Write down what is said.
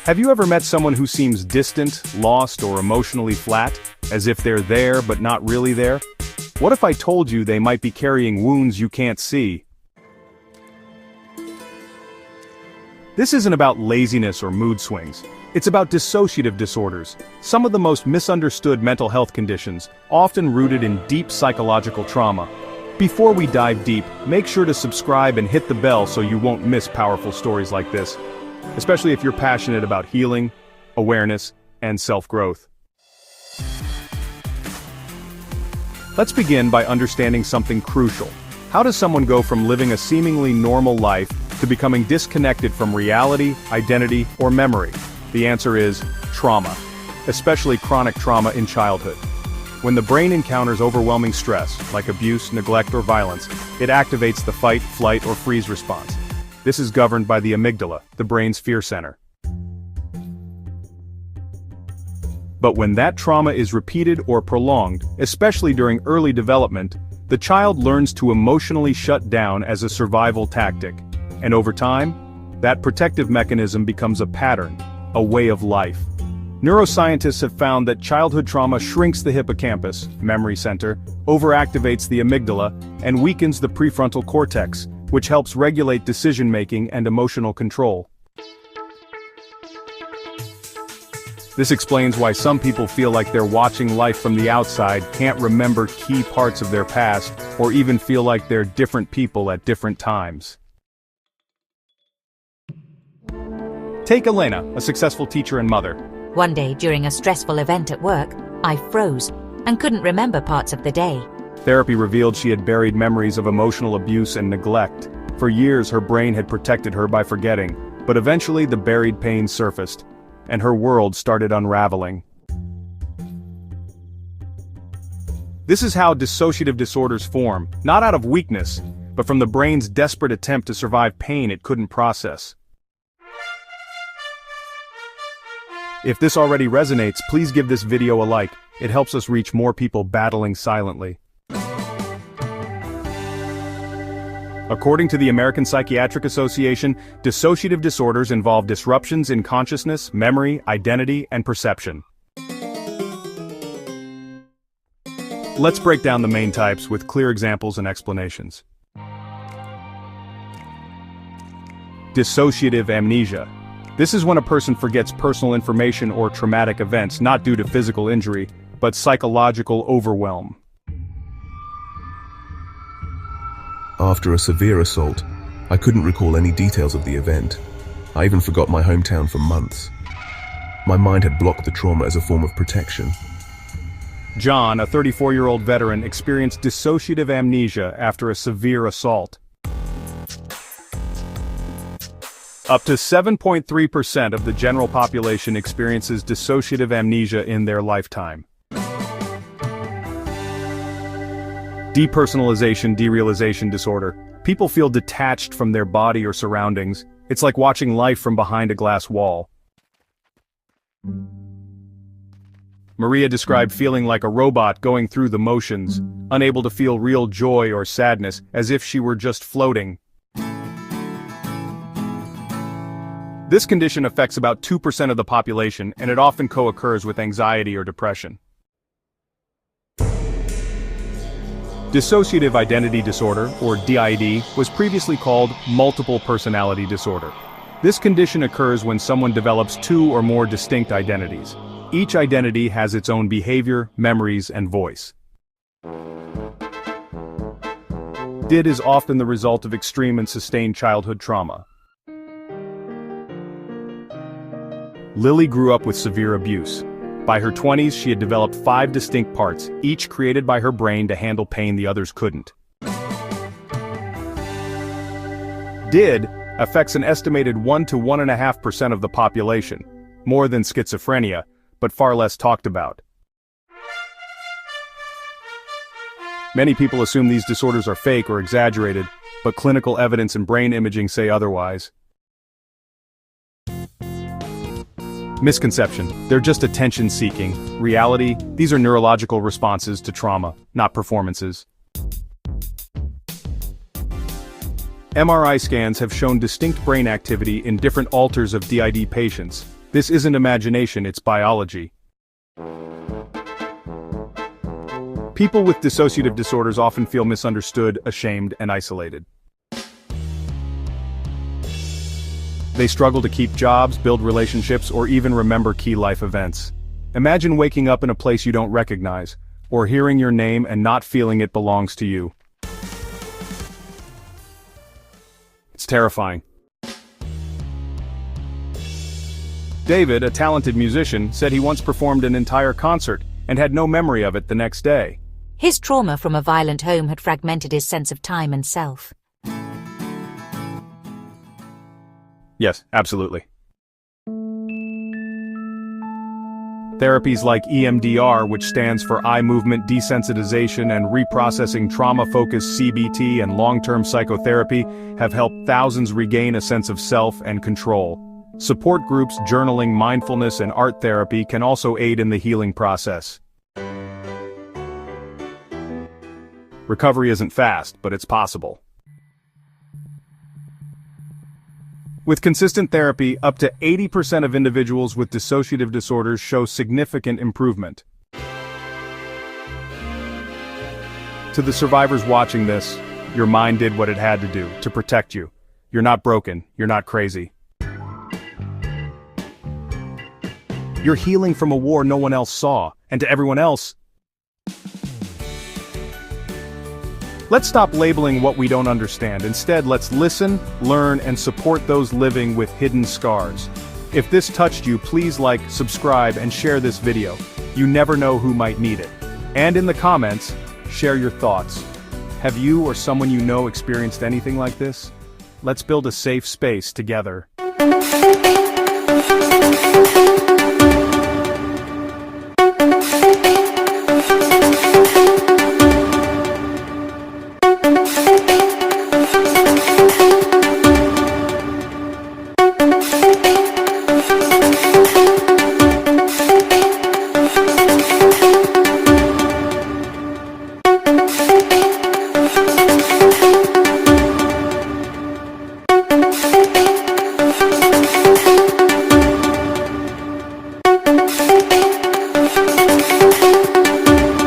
Have you ever met someone who seems distant, lost, or emotionally flat, as if they're there but not really there? What if I told you they might be carrying wounds you can't see? This isn't about laziness or mood swings. It's about dissociative disorders, some of the most misunderstood mental health conditions, often rooted in deep psychological trauma. Before we dive deep, make sure to subscribe and hit the bell so you won't miss powerful stories like this, especially if you're passionate about healing, awareness, and self-growth. Let's begin by understanding something crucial. How does someone go from living a seemingly normal life to becoming disconnected from reality, identity, or memory? The answer is trauma, especially chronic trauma in childhood. When the brain encounters overwhelming stress, like abuse, neglect, or violence, it activates the fight, flight, or freeze response. This is governed by the amygdala, the brain's fear center. But when that trauma is repeated or prolonged, especially during early development, the child learns to emotionally shut down as a survival tactic. And over time, that protective mechanism becomes a pattern, a way of life. Neuroscientists have found that childhood trauma shrinks the hippocampus, memory center, overactivates the amygdala, and weakens the prefrontal cortex, which helps regulate decision-making and emotional control. This explains why some people feel like they're watching life from the outside, can't remember key parts of their past, or even feel like they're different people at different times. Take Elena, a successful teacher and mother. One day during a stressful event at work, I froze and couldn't remember parts of the day. Therapy revealed she had buried memories of emotional abuse and neglect. For years her brain had protected her by forgetting, but eventually the buried pain surfaced, and her world started unraveling. This is how dissociative disorders form, not out of weakness, but from the brain's desperate attempt to survive pain it couldn't process. If this already resonates, please give this video a like. It helps us reach more people battling silently. According to the American Psychiatric Association, dissociative disorders involve disruptions in consciousness, memory, identity, and perception. Let's break down the main types with clear examples and explanations. Dissociative amnesia. This is when a person forgets personal information or traumatic events not due to physical injury, but psychological overwhelm. After a severe assault, I couldn't recall any details of the event. I even forgot my hometown for months. My mind had blocked the trauma as a form of protection. John, a 34-year-old veteran, experienced dissociative amnesia after a severe assault. Up to 7.3% of the general population experiences dissociative amnesia in their lifetime. Depersonalization, Derealization Disorder. People feel detached from their body or surroundings. It's like watching life from behind a glass wall. Maria described feeling like a robot going through the motions, unable to feel real joy or sadness, as if she were just floating. This condition affects about 2% of the population, and it often co-occurs with anxiety or depression. Dissociative Identity Disorder, or DID, was previously called multiple personality disorder. This condition occurs when someone develops two or more distinct identities. Each identity has its own behavior, memories, and voice. DID is often the result of extreme and sustained childhood trauma. Lily grew up with severe abuse. By her 20s, she had developed 5 distinct parts, each created by her brain to handle pain the others couldn't. DID affects an estimated 1 to 1.5% of the population, more than schizophrenia, but far less talked about. Many people assume these disorders are fake or exaggerated, but clinical evidence and brain imaging say otherwise. Misconception: they're just attention-seeking. Reality: these are neurological responses to trauma, not performances. MRI scans have shown distinct brain activity in different alters of DID patients. This isn't imagination, it's biology. People with dissociative disorders often feel misunderstood, ashamed, and isolated. They struggle to keep jobs, build relationships, or even remember key life events. Imagine waking up in a place you don't recognize, or hearing your name and not feeling it belongs to you. It's terrifying. David, a talented musician, said he once performed an entire concert and had no memory of it the next day. His trauma from a violent home had fragmented his sense of time and self. Yes, absolutely. Therapies like EMDR, which stands for eye movement desensitization and reprocessing trauma-focused CBT and long-term psychotherapy, have helped thousands regain a sense of self and control. Support groups, journaling, mindfulness, and art therapy can also aid in the healing process. Recovery isn't fast, but it's possible. With consistent therapy, up to 80% of individuals with dissociative disorders show significant improvement. To the survivors watching this, your mind did what it had to do to protect you. You're not broken, you're not crazy. You're healing from a war no one else saw, and to everyone else, let's stop labeling what we don't understand. Instead, let's listen, learn, and support those living with hidden scars. If this touched you, please like, subscribe, and share this video. You never know who might need it. And in the comments, share your thoughts. Have you or someone you know experienced anything like this? Let's build a safe space together.